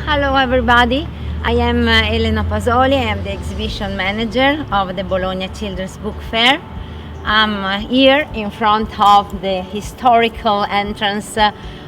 Hello everybody. I am Elena Pasoli. I am the exhibition manager of the Bologna Children's Book Fair. I'm here in front of the historical entrance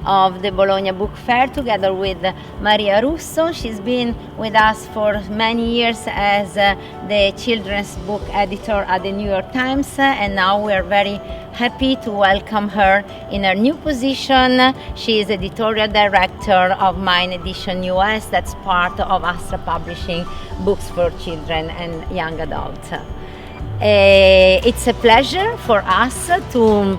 of the Bologna Book Fair together with Maria Russo. She's been with us for many years as the children's book editor at the New York Times, and now we're very happy to welcome her in her new position. She is editorial director of Mine Edition US, that's part of Astra Publishing Books for Children and Young Adults. It's a pleasure for us to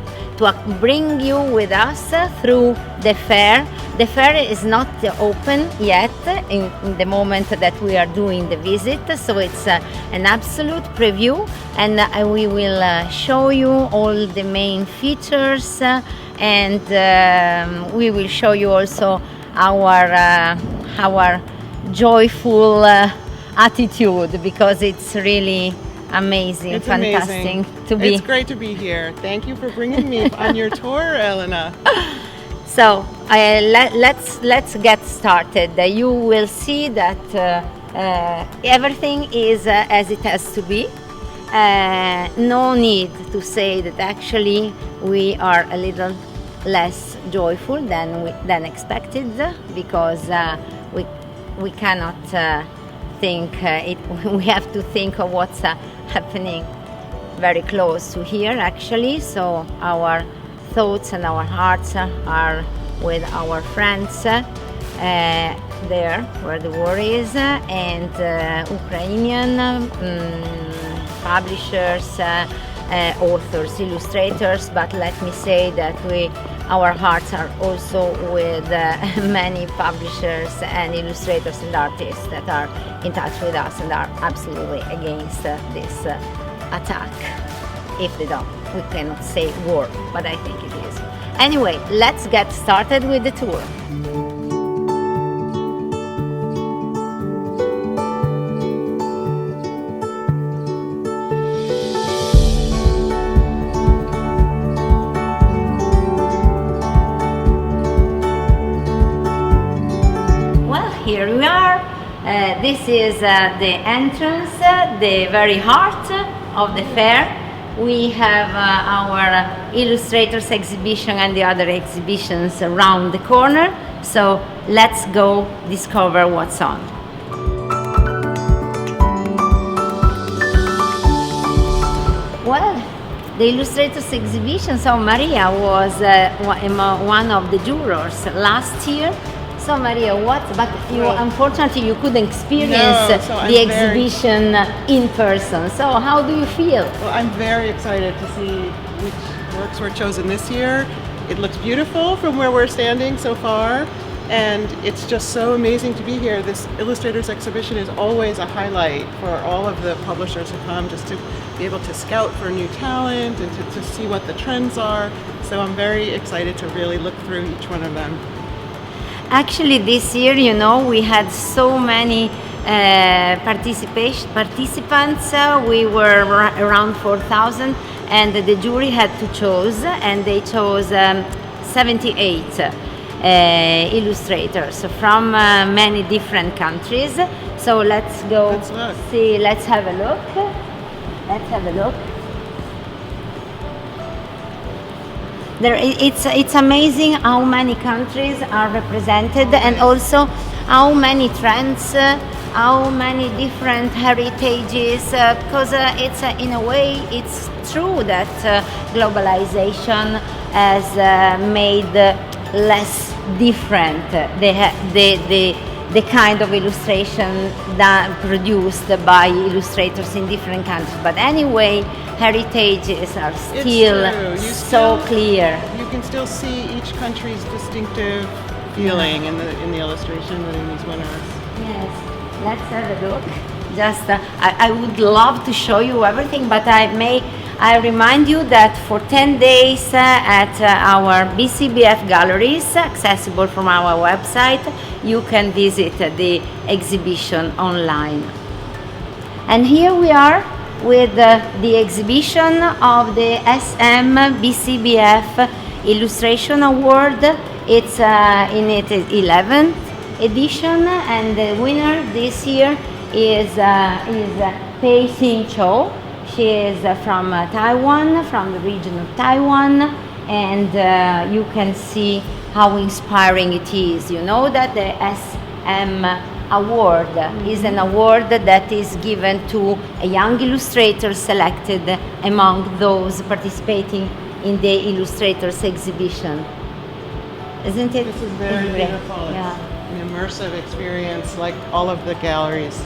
bring you with us through the fair. The fair is not open yet in the moment that we are doing the visit, so it's an absolute preview, and we will show you all the main features, and we will show you also our joyful attitude, because it's really amazing, it's fantastic amazing. to be. It's great to be here. Thank you for bringing me on your tour, Elena. So let's get started. You will see that everything is as it has to be. No need to say that actually we are a little less joyful than expected, because we cannot think it. We have to think of what's happening very close to here actually. So our thoughts and our hearts are with our friends there where the war is, and Ukrainian publishers, authors, illustrators. But let me say that our hearts are also with many publishers and illustrators and artists that are in touch with us and are absolutely against this attack. If they don't, we cannot say war, but I think it is. Anyway, let's get started with the tour. Well, here we are. This is the entrance, the very heart of the fair. We have our illustrators exhibition and the other exhibitions around the corner. So let's go discover what's on. Well, the illustrators exhibition. So Maria was one of the jurors last year. So Maria, unfortunately you couldn't experience the exhibition in person. So how do you feel? Well, I'm very excited to see which works were chosen this year. It looks beautiful from where we're standing so far, and it's just so amazing to be here. This illustrators exhibition is always a highlight for all of the publishers who come, just to be able to scout for new talent and to see what the trends are. So I'm very excited to really look through each one of them. Actually, this year, we had so many participants. We were around 4,000, and the jury had to choose, and they chose 78 illustrators from many different countries. So let's go see. Let's have a look. It's amazing how many countries are represented, and also how many trends, how many different heritages. Because it's in a way it's true that globalization has made less different the kind of illustration that produced by illustrators in different countries. But anyway, heritages are still so clear. You can still see each country's distinctive feeling in the illustration within these winners. Yes, let's have a look. Just I would love to show you everything, but I remind you that for 10 days at our BCBF galleries, accessible from our website, you can visit the exhibition online. And here we are with the exhibition of the SM BCBF Illustration Award. It's in its 11th edition, and the winner this year is Pei Xin Cho. She is from Taiwan, from the region of Taiwan, and you can see how inspiring it is. You know that the SM Award is an award that is given to a young illustrator selected among those participating in the illustrators exhibition. Isn't it? This is very beautiful. Yeah. It's an immersive experience, like all of the galleries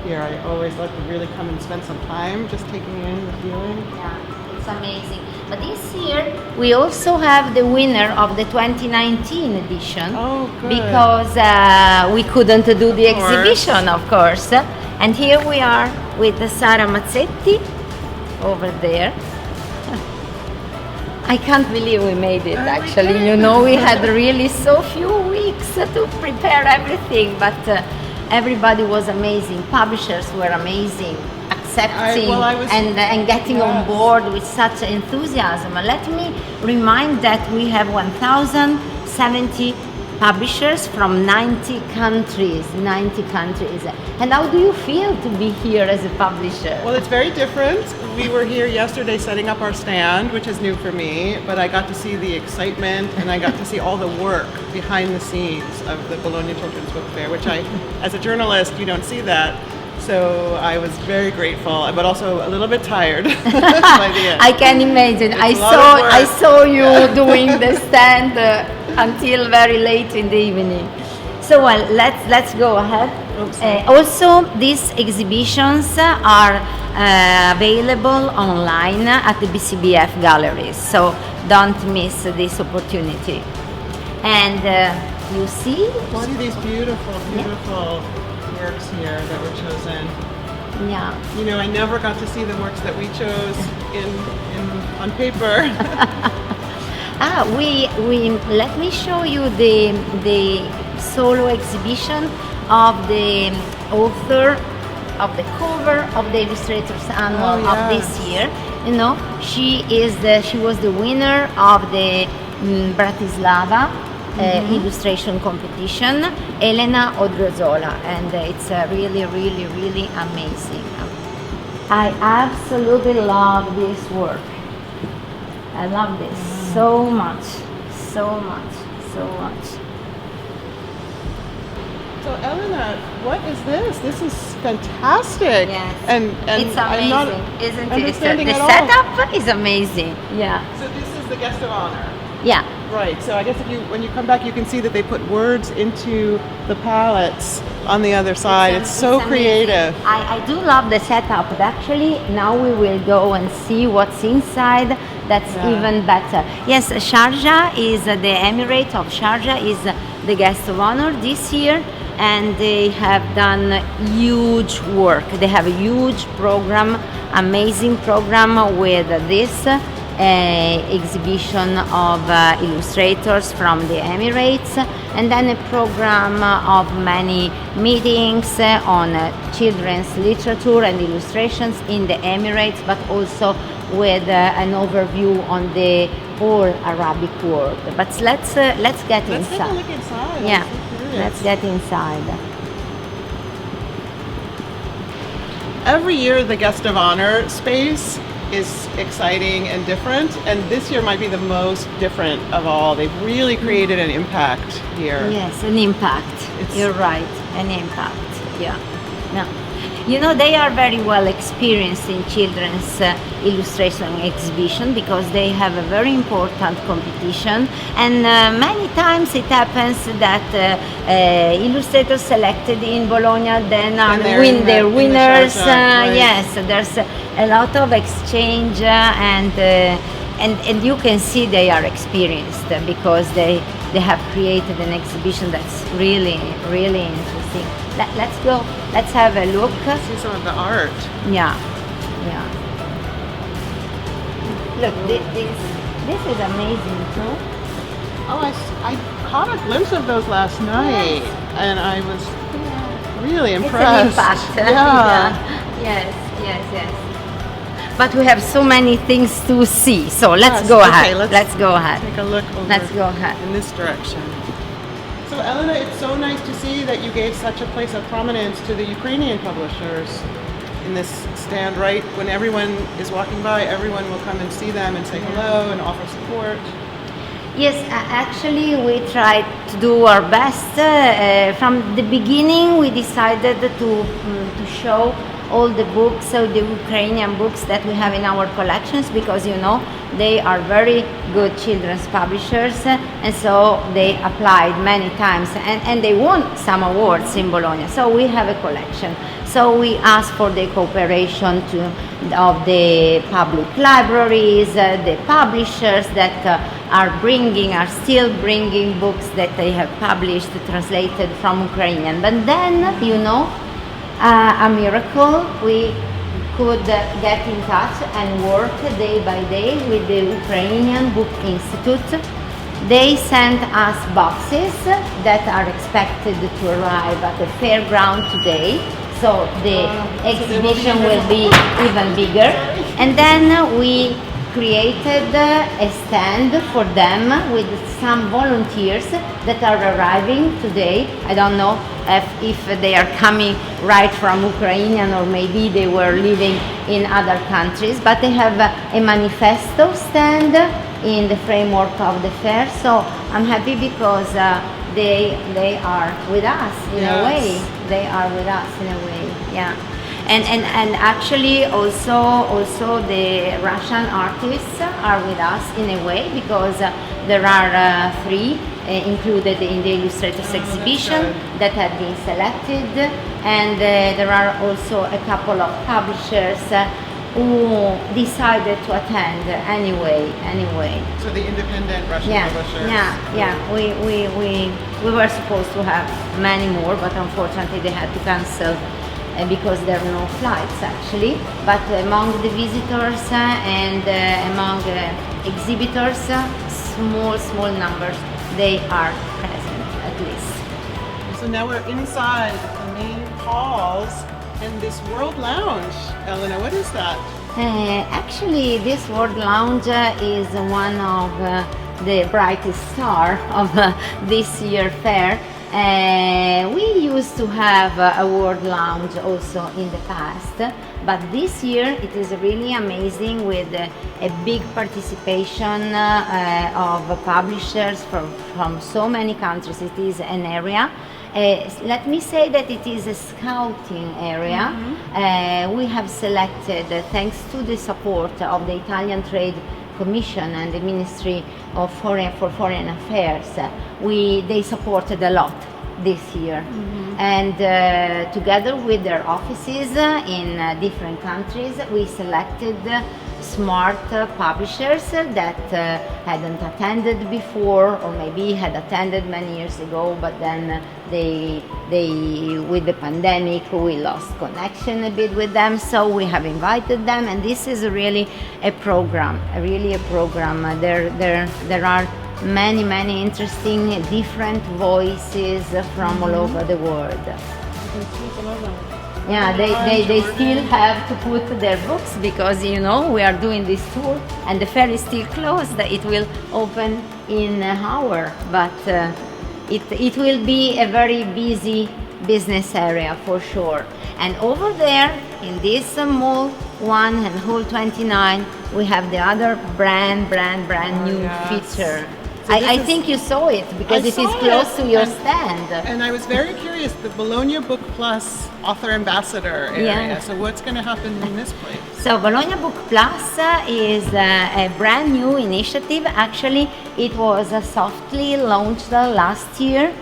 here. I always like to really come and spend some time just taking in the feeling. Yeah, it's amazing. But this year we also have the winner of the 2019 edition. Oh, good. Because we couldn't do the Of course. exhibition, of course. And here we are with Sara Mazzetti over there. I can't believe we made it, actually. You know, we had really so few weeks to prepare everything, but everybody was amazing. Publishers were amazing, accepting and getting on board with such enthusiasm. Let me remind that we have 1,070 publishers from 90 countries. And how do you feel to be here as a publisher? Well, it's very different. We were here yesterday setting up our stand, which is new for me, but I got to see the excitement and I got to see all the work behind the scenes of the Bologna Children's Book Fair, which as a journalist, you don't see that. So I was very grateful, but also a little bit tired by the end. I can imagine. It's I saw you doing the stand until very late in the evening. So well, let's go ahead. Also, these exhibitions are available online at the BCBF galleries, so don't miss this opportunity. And you see? See these beautiful works here that were chosen. Yeah. You know, I never got to see the works that we chose on paper. Let me show you the solo exhibition of the author of the cover of the Illustrators Annual of this year. You know, she was the winner of the Bratislava illustration competition, Elena, and it's really amazing. I absolutely love this work. I love this so much. So Elena, what is this? This is fantastic. Yes. And it's amazing, I'm not isn't it? understanding The at all. setup is amazing. Yeah. So this is the guest of honor. Yeah. Right. So I guess when you come back, you can see that they put words into the palettes on the other side. It's so creative. I do love the setup, but actually now we will go and see what's inside. That's even better. Yes, Sharjah is the Emirate of Sharjah is the guest of honor this year, and they have done huge work. They have a huge program, amazing program with this exhibition of illustrators from the Emirates, and then a program of many meetings on children's literature and illustrations in the Emirates, but also with an overview on the whole Arabic world. But let's get Let's inside. take a look inside. Yeah, I'm so curious. let's get inside. Every year, the guest of honor space is exciting and different, and this year might be the most different of all. They've really created an impact here. Yes, an impact. You're right, an impact. Yeah. No. You know, they are very well experienced in children's illustration exhibition because they have a very important competition, and many times it happens that illustrators selected in Bologna then win their winners. Yes, there's a lot of exchange and you can see they are experienced because they have created an exhibition that's really interesting. Let's go. Let's have a look. See some of the art. Yeah. Look, this is amazing too. Oh, I caught a glimpse of those last night, and I was really impressed. It's an impact. Yeah. Yes. but we have so many things to see. So let's Yes, go okay, ahead. Let's go ahead. Take a look over Let's go ahead. in this direction. So Elena, it's so nice to see that you gave such a place of prominence to the Ukrainian publishers in this stand, right? When everyone is walking by, everyone will come and see them and say hello and offer support. Yes, actually we tried to do our best. From the beginning we decided to show all the books, so the Ukrainian books that we have in our collections, because they are very good children's publishers, and so they applied many times and they won some awards in Bologna. So we have a collection. So we asked for the cooperation of the public libraries, the publishers that are still bringing books that they have published, translated from Ukrainian. But then, a miracle, we could get in touch and work day by day with the Ukrainian Book Institute. They sent us boxes that are expected to arrive at the fairground today. So the exhibition will be even bigger. And then we created a stand for them with some volunteers that are arriving today. I don't know if they are coming right from Ukraine or maybe they were living in other countries, but they have a manifesto stand in the framework of the fair. So I'm happy because they are with us in a way. They are with us in a way, yeah. And actually also the Russian artists are with us in a way, because there are three included in the illustrators exhibition that have been selected, and there are also a couple of publishers who decided to attend anyway. So the independent Russian publishers. We were supposed to have many more, but unfortunately they had to cancel because there are no flights actually. But among the visitors and among exhibitors, small numbers, they are present at least. So now we're inside the main halls and this World Lounge. Elena, what is that? Actually, this World Lounge is one of the brightest star of this year fair. We used to have a World Lounge also in the past, but this year it is really amazing with a big participation of publishers from so many countries. It is an area. Let me say that it is a scouting area. We have selected, thanks to the support of the Italian Trade Commission and the Ministry of Foreign Affairs, they supported a lot this year. And together with their offices in different countries, we selected smart publishers that hadn't attended before, or maybe had attended many years ago, but then they with the pandemic we lost connection a bit with them, so we have invited them, and this is really a program. There are many interesting different voices from all over the world. Yeah, they still have to put their books, because we are doing this tour and the fair is still closed. It will open in an hour, but it will be a very busy business area for sure. And over there in this mall 1 and hall 29, we have the other brand new feature. I think you saw it because it is close to your stand. And I was very curious, the Bologna Book Plus Author Ambassador area. So what's going to happen in this place? So Bologna Book Plus is a brand new initiative. Actually, it was softly launched last year,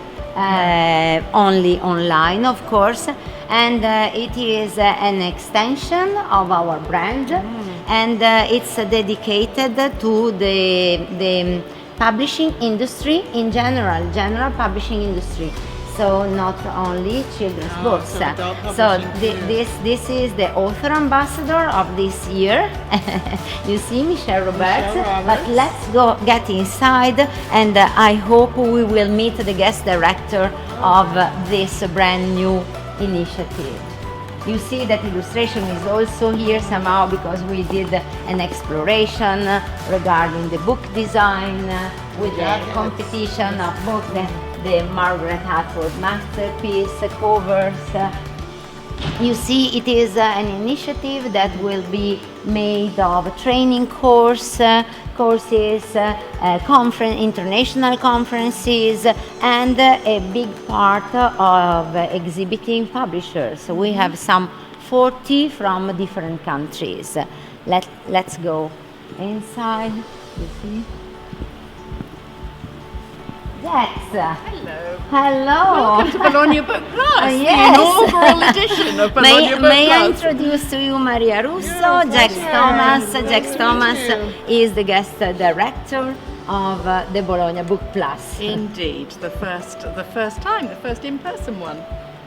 only online, of course. And it is an extension of our brand, and it's dedicated to the publishing industry in general publishing industry. So not only children's books. So this is the author ambassador of this year. You see Michelle Roberts. But let's get inside, and I hope we will meet the guest director of this brand new initiative. You see that illustration is also here somehow because we did an exploration regarding the book design with the competition of book, the Margaret Atwood masterpiece covers. You see, it is an initiative that will be made of training courses, international conferences, and a big part of exhibiting publishers. So we have some 40 from different countries. Let's go inside. You see? Yes. Hello. Hello. Welcome to Bologna Book Plus, Yes. the inaugural edition of Bologna Book May I Plus. introduce to you Maria Russo, Jax pleasure. Thomas. Nice Jax to Thomas meet you. is the guest director of the Bologna Book Plus. Indeed, the first time, the first in-person one.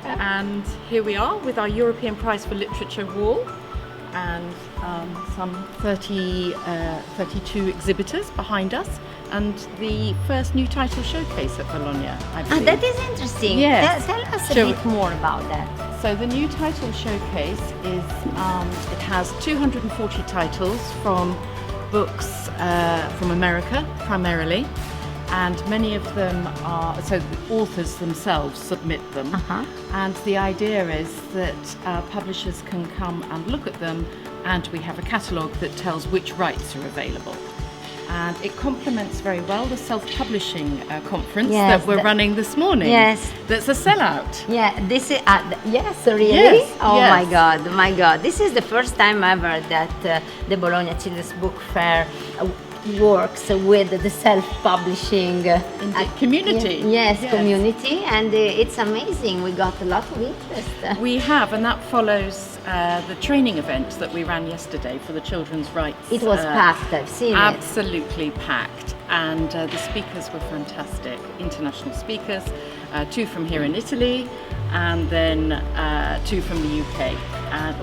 And here we are with our European Prize for Literature wall and some 32 exhibitors behind us, and the first new title showcase at Bologna, I believe. That is interesting. Yes. Tell us a Shall bit more about that. So the new title showcase is, it has 240 titles from books from America primarily, and many of them are, so the authors themselves submit them. And the idea is that publishers can come and look at them, and we have a catalogue that tells which rights are available. And it complements very well the self-publishing conference Yes, that we're running this morning. Yes. That's a sellout. Yeah, this is yes, really. Yes, Oh yes. my God! This is the first time ever that the Bologna Children's Book Fair works with the self-publishing community. Yes, Yes. community, and it's amazing. We got a lot of interest. We have, and that follows the training event that we ran yesterday for the children's rights. It was packed. I've seen it. Absolutely packed, and the speakers were fantastic. International speakers, 2 from here in Italy, and then 2 from the UK,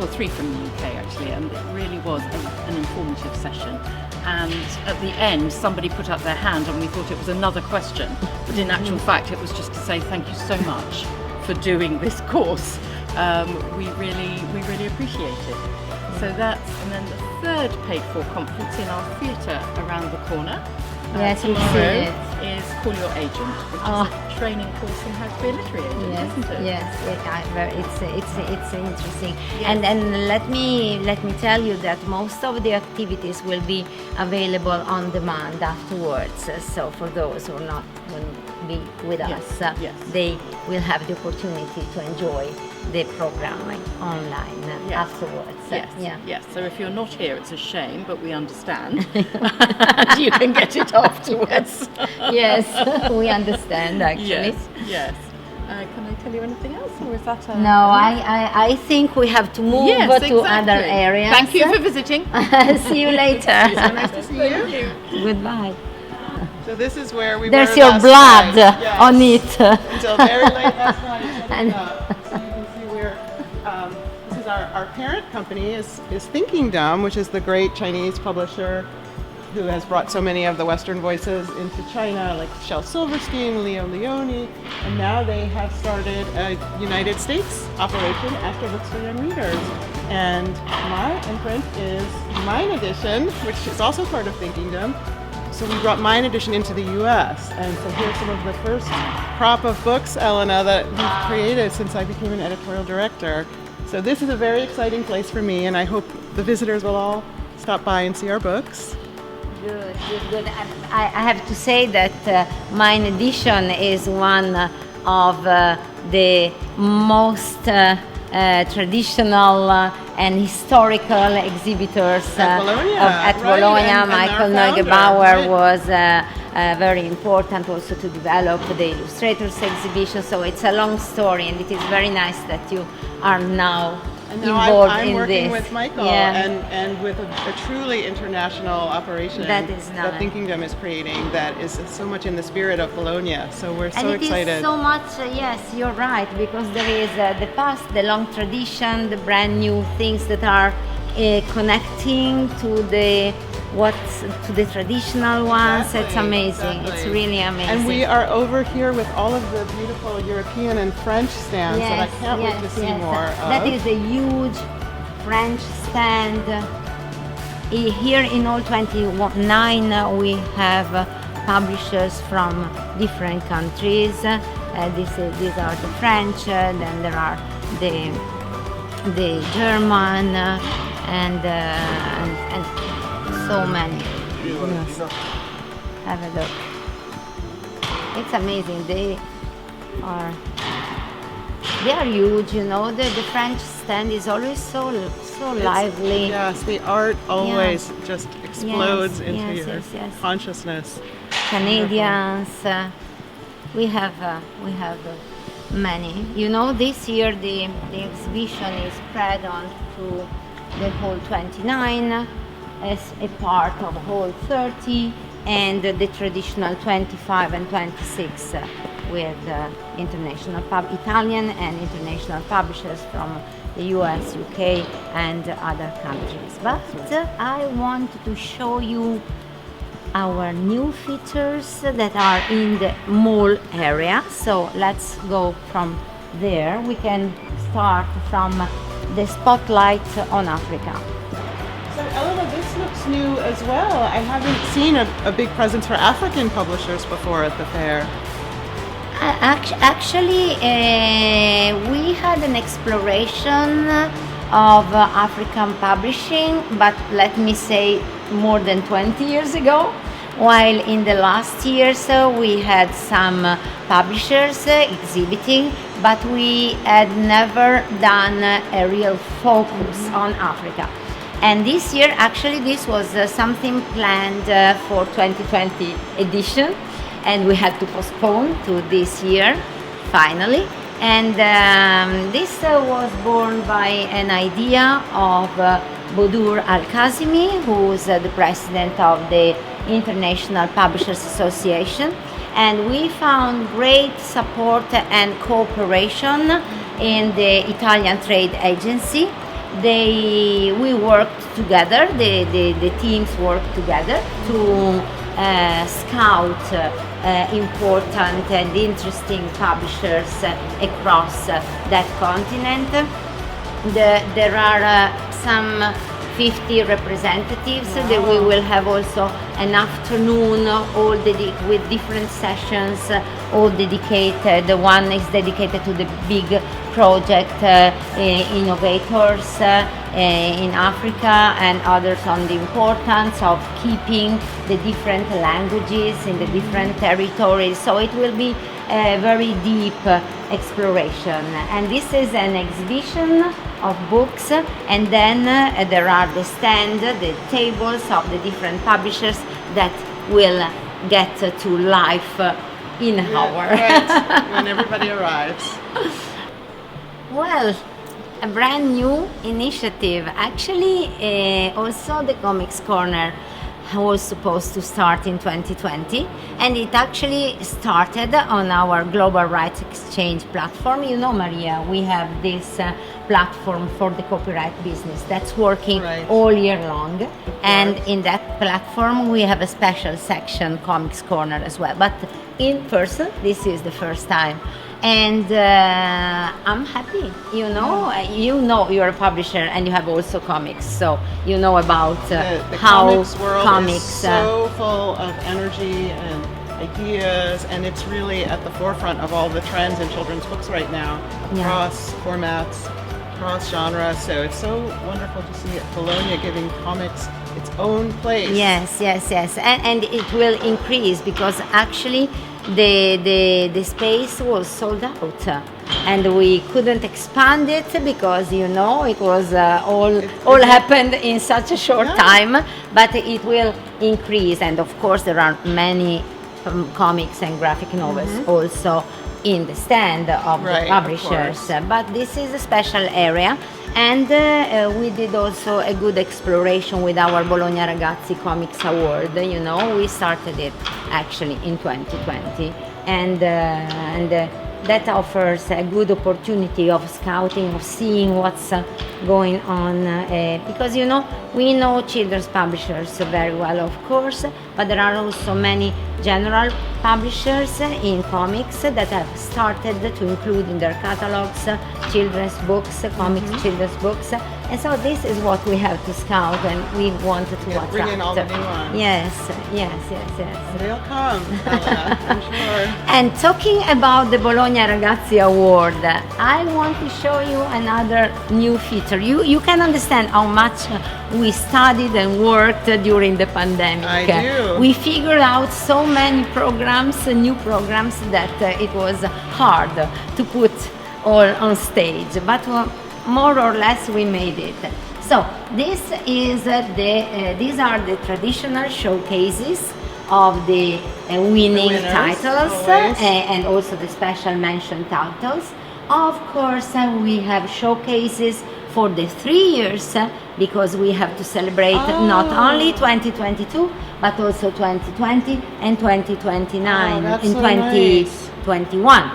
or 3 from the UK actually, and it really was an informative session. And at the end, somebody put up their hand, and we thought it was another question, but in actual fact, it was just to say thank you so much for doing this course. We really appreciate it. So that's, and then the third paid-for conference in our theatre around the corner. Yes, we've tomorrow seen it. is Call Your Agent, which is a training course on how to be a literary agent, isn't it? Yes, it's interesting. Yes. And let me tell you that most of the activities will be available on demand afterwards. So for those who are not going to be with Yes, us, yes. they will have the opportunity to enjoy the program online afterwards. Yes, Yeah. yes. So if you're not here, it's a shame, but we understand. You can get it afterwards. Yes, we understand actually. Yes, yes. Can I tell you anything else, or is that a... No, I think we have to move Yes, to exactly. other areas. Thank you for visiting. See you later. So nice to see you. Thank you. Goodbye. So this is where we There's were your last blood night. Yes. on it. Until very late last night. And- So you can see where this is our parent company is Thinkingdom, which is the great Chinese publisher who has brought so many of the Western voices into China, like Shel Silverstein, Leo Leone, and now they have started a United States operation, Astra Books for Young Readers. And my imprint is Mine Edition, which is also part of Thinkingdom. So we brought Mine Edition into the U.S. And so here's some of the first crop of books, Elena, that we've created since I became an editorial director. So this is a very exciting place for me, and I hope the visitors will all stop by and see our books. Good. I have to say that Mine Edition is one of the most traditional and historical exhibitors At Bologna, at right, Bologna. and Michael our founder, Neugebauer right. was very important also to develop the illustrators exhibition. So it's a long story, and it is very nice that you are now And now involved I'm in working this. with Michael and with a truly international operation That is nice. that Thinkingdom is creating that is so much in the spirit of Bologna. So we're so and it excited. is so much, yes, you're right, because there is the past, the long tradition, the brand new things that are connecting to the what's to the traditional ones. It's Exactly, amazing. It's exactly. really amazing. And we are over here with all of the beautiful European and French stands that I can't wait to see more of. That is a huge French stand. Here in all 29 we have publishers from different countries. These are the French, then there are the German, and so many. Yes. Have a look. It's amazing. They are huge, you know. The French stand is always so lively. Yes, the art always just explodes Yes, into yes, your yes. consciousness. Canadians. We have many. You know, this year the exhibition is spread on to the hall 29 as a part of hall 30 and the traditional 25 and 26 with international Italian and international publishers from the US, UK and other countries. But I want to show you our new features that are in the mall area. So let's go from there. We can start from the spotlight on Africa. So Elena, this looks new as well. I haven't seen a big presence for African publishers before at the fair. Actually, we had an exploration of African publishing, but let me say more than 20 years ago, while in the last years we had some publishers exhibiting, but we had never done a real focus on Africa. And this year, actually, this was something planned for 2020 edition, and we had to postpone to this year, finally. And this was born by an idea of Bodur Al-Kazimi, who is the president of the International Publishers Association. And we found great support and cooperation in the Italian Trade Agency. We worked together, the teams worked together to scout important and interesting publishers across that continent. There are some 50 representatives. Wow. That we will have also an afternoon all with different sessions, all dedicated. One is dedicated to the big project innovators in Africa, and others on the importance of keeping the different languages in the different territories. So it will be a very deep exploration. And this is an exhibition of books, and then there are the stand, the tables of the different publishers that will get to life in an hour. Right, when everybody arrives. Well, a brand new initiative. Actually, also the Comics Corner was supposed to start in 2020, and it actually started on our Global Rights Exchange platform. You know, Maria, we have this platform for the copyright business that's working all year long, and in that platform we have a special section, Comics Corner, as well, but in person. This is the first time. And I'm happy, you know, you're a publisher and you have also comics, so you know about the how comics world comics is so full of energy and ideas, and it's really at the forefront of all the trends in children's books right now, cross formats, cross genres. So it's so wonderful to see Bologna giving comics its own place. Yes, and it will increase because actually the space was sold out, and we couldn't expand it because it was all happened in such a short time. But it will increase, and of course there are many comics and graphic novels also in the stand of the publishers. But this is a special area. And we did also a good exploration with our Bologna Ragazzi Comics Award. We started it actually in 2020, and that offers a good opportunity of scouting, of seeing what's going on because we know children's publishers very well, of course, but there are also many general publishers in comics that have started to include in their catalogs children's books, comics, children's books, and so this is what we have to scout, and we wanted to attract. Bring in all the new ones. Yes. They'll come, Elena, I'm sure. And talking about the Bologna Ragazzi Award, I want to show you another new feature. You can understand how much we studied and worked during the pandemic. I do. We figured out so many programs, new programs, that it was hard to put all on stage, but more or less we made it. So these are the traditional showcases of the winning winners, titles always. and also the special mention titles. Of course, we have showcases for the 3 years because we have to celebrate not only 2022 but also 2020 and 2029 that's in so 2021.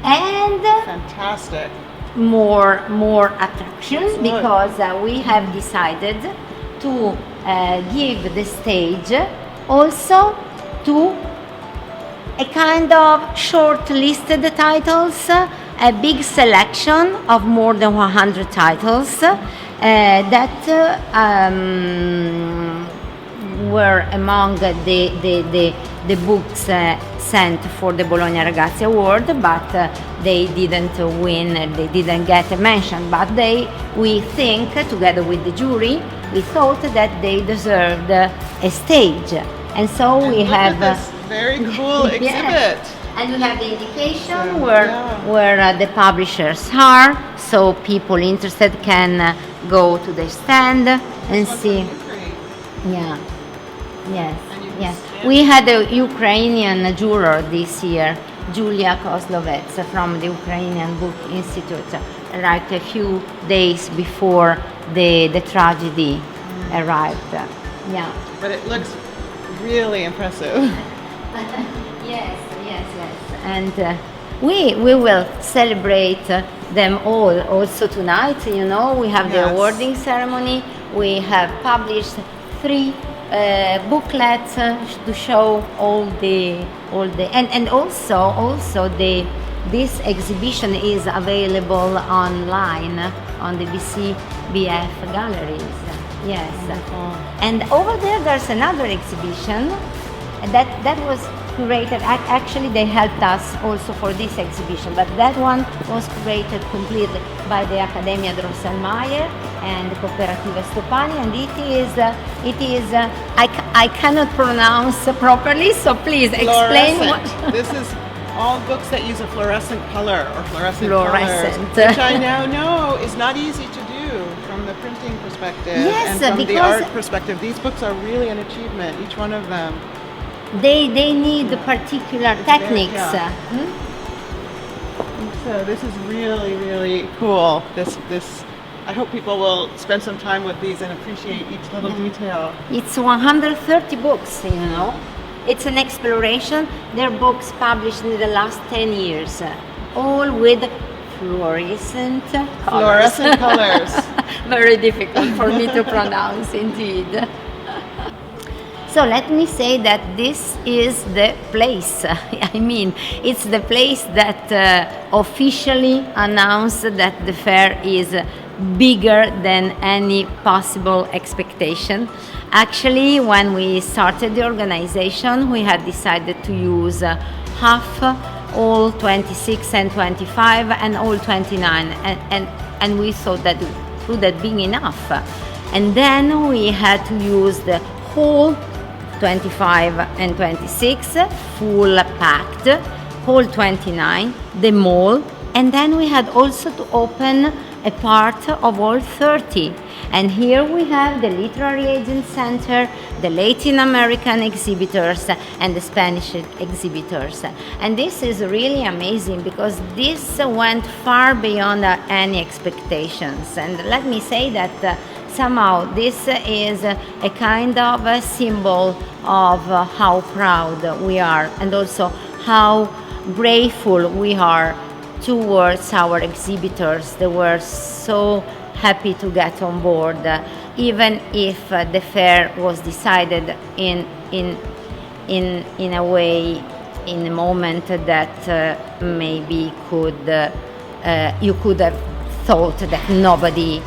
And Fantastic. more attractions Good. because we have decided to give the stage also to a kind of short-listed titles, a big selection of more than 100 titles that were among the books sent for the Bologna Ragazzi Award, but they didn't win, they didn't get a mention, but we think, together with the jury, we thought that they deserved a stage. And so we Look have at this very cool exhibit. Yes. And we have the indication So, where the publishers are, so people interested can go to the stand and see. Yeah. Yes. And you can Yes. scan. We had a Ukrainian juror this year, Julia Kozlovets from the Ukrainian Book Institute, right a few days before the tragedy arrived. Yeah. But it looks really impressive. Yes. And we will celebrate them all also tonight. We have the Yes. awarding ceremony. We have published 3 booklets to show all the and also this exhibition is available online on the BCBF galleries. Yes. Wonderful. And over there's another exhibition that was curated. Actually, they helped us also for this exhibition, but that one was curated completely by the Accademia Drosselmeyer and Cooperativa Stopani, and it is I cannot pronounce properly, so please explain what. This is all books that use a fluorescent color or fluorescent Fluorescent. colors, which I now know is not easy to do from the printing perspective Yes, and from the because- art perspective. These books are really an achievement, each one of them. They need particular techniques. yeah. So this is really, really cool. This I hope people will spend some time with these and appreciate each little detail. It's 130 books, It's an exploration. They're books published in the last 10 years, all with fluorescent colors. Fluorescent colors. Very difficult for me to pronounce, indeed. So let me say that this is the place. I mean, it's the place that officially announced that the fair is bigger than any possible expectation. Actually, when we started the organization, we had decided to use half all 26 and 25 and all 29, and we thought that would that be enough. And then we had to use the whole 25 and 26 full packed, whole 29, the mall, and then we had also to open a part of all 30. And here we have the Literary Agent Center, the Latin American exhibitors, and the Spanish exhibitors. And this is really amazing because this went far beyond any expectations. And let me say that somehow this is a kind of a symbol of how proud we are and also how grateful we are towards our exhibitors. They were so happy to get on board, even if the fair was decided in a way, in a moment that maybe you could have thought that nobody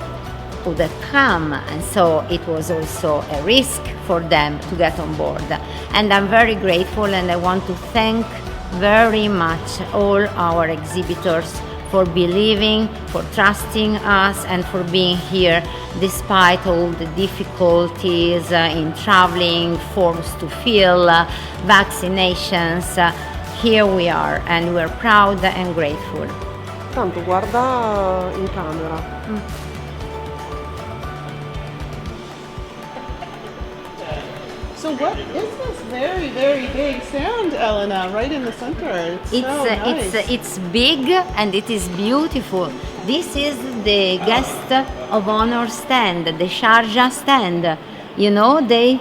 would have come, and so it was also a risk for them to get on board. And I'm very grateful, and I want to thank very much all our exhibitors for believing, for trusting us, and for being here despite all the difficulties in traveling, forms to fill, vaccinations. Here we are, and we're proud and grateful. Tanto guarda in camera. So what is this very, very big stand, Elena, right in the center? It's big and it is beautiful. This is the guest of honor stand, the Sharjah stand. You know, they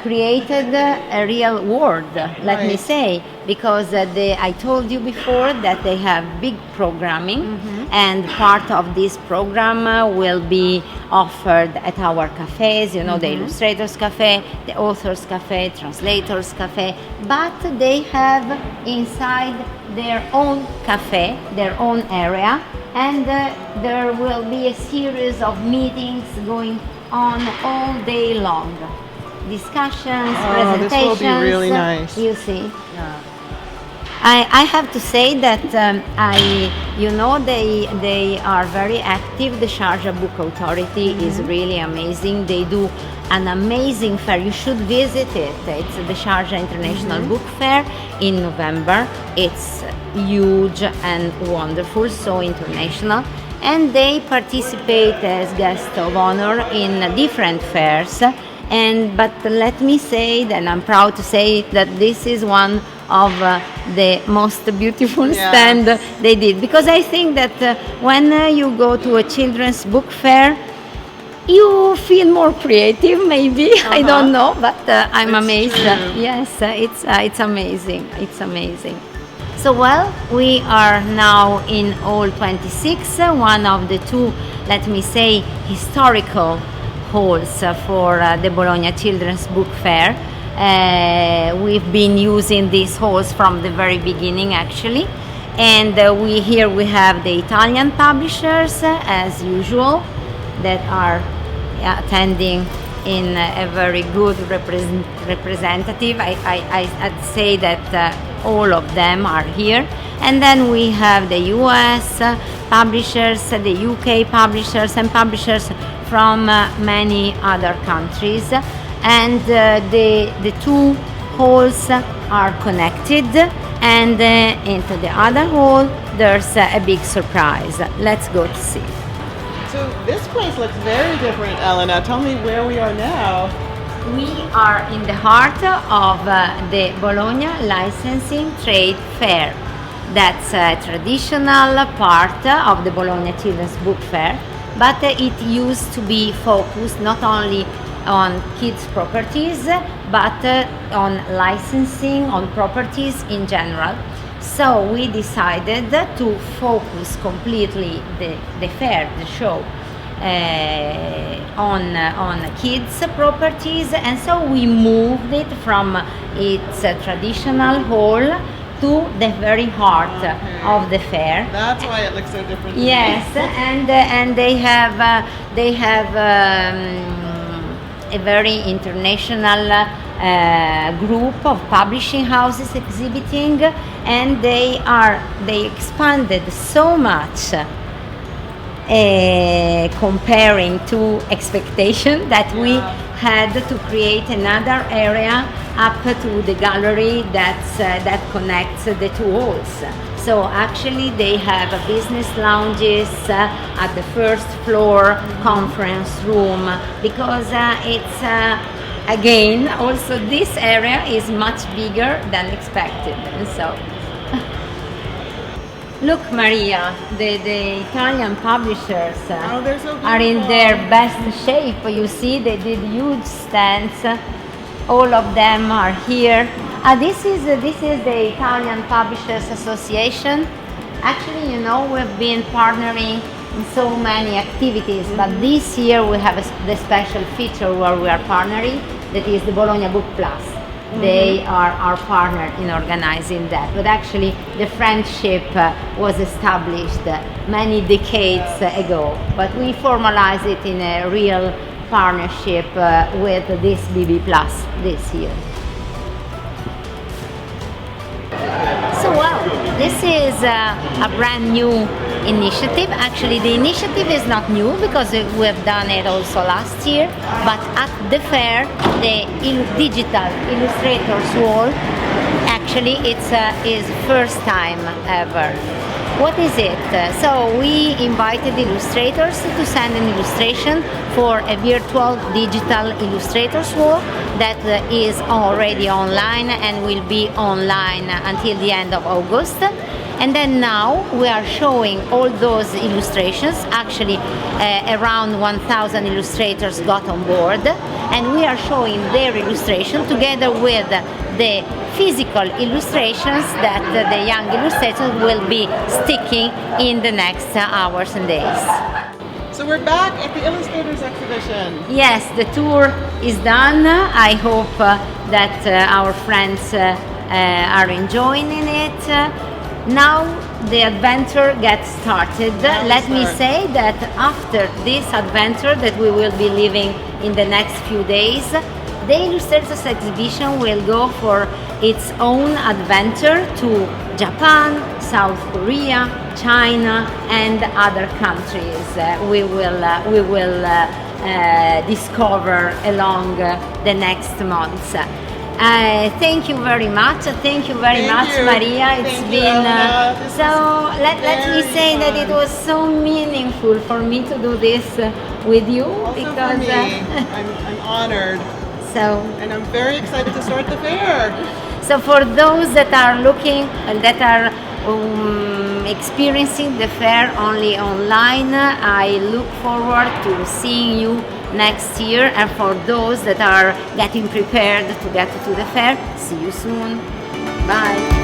created a real world, let me say, because I told you before that they have big programming, and part of this program will be offered at our cafes, you know, the Illustrators Cafe, the Authors Cafe, Translators Cafe, but they have inside their own cafe, their own area, and there will be a series of meetings going on all day long. Discussions, presentations. This will be really nice. You see. I have to say that they are very active. The Sharjah Book Authority is really amazing. They do an amazing fair. You should visit it. It's the Sharjah International Book Fair in November. It's huge and wonderful, so international. And they participate as guests of honor in different fairs. But let me say that I'm proud to say that this is one of the most beautiful stand they did, because I think that when you go to a children's book fair, you feel more creative, maybe. I don't know, but I'm amazed. Yes, it's amazing. It's amazing. So well, we are now in Hall 26, one of the two, let me say, historical halls for the Bologna Children's Book Fair. We've been using these halls from the very beginning, actually, and here we have the Italian publishers, as usual, that are attending in a very good representative. I'd say that all of them are here, and then we have the US publishers, the UK publishers, and publishers from many other countries, and the two halls are connected, and into the other hall there's a big surprise. Let's go to see. So this place looks very different, Elena. Tell me where we are now. We are in the heart of the Bologna Licensing Trade Fair. That's a traditional part of the Bologna Children's Book Fair, but it used to be focused not only on kids' properties, but on licensing, on properties in general. So we decided to focus completely the fair, the show, on kids' properties, and so we moved it from its traditional hall to the very heart of the fair. That's why it looks so different. Yes, and they have a very international group of publishing houses exhibiting, and they expanded so much comparing to expectation that we had to create another area up to the gallery that connects the two halls. So actually they have business lounges at the first floor, conference room, because it's again also this area is much bigger than expected. And so look, Maria, the Italian publishers are in their best shape. You see, they did huge stands. All of them are here. This is the Italian Publishers Association. Actually, you know, we've been partnering so many activities, but this year we have the special feature where we are partnering, that is the Bologna Book Plus. They are our partner in organizing that, but actually the friendship was established many decades ago, but we formalized it in a real partnership with this BB Plus this year. So well, this is a brand new initiative. Actually, the initiative is not new because we have done it also last year, but at the fair, the digital illustrators wall, actually it's is first time ever. What is it? So we invited illustrators to send an illustration for a virtual digital illustrators wall that is already online and will be online until the end of August. And then now we are showing all those illustrations. Actually, around 1,000 illustrators got on board, and we are showing their illustration together with the physical illustrations that the young illustrators will be sticking in the next hours and days. So we're back at the Illustrators exhibition. Yes, the tour is done. I hope that our friends are enjoying it. Now the adventure gets started. Let me say that after this adventure that we will be living in the next few days, the Illustrators exhibition will go for its own adventure to Japan, South Korea, China, and other countries. We will discover along the next months. Thank you very much. Thank you very much, Maria. It's been so. Let me say that it was so meaningful for me to do this with you Also because for me, I'm honored. So. And I'm very excited to start the fair. So for those that are looking and that are experiencing the fair only online, I look forward to seeing you next year. And for those that are getting prepared to get to the fair, see you soon. Bye.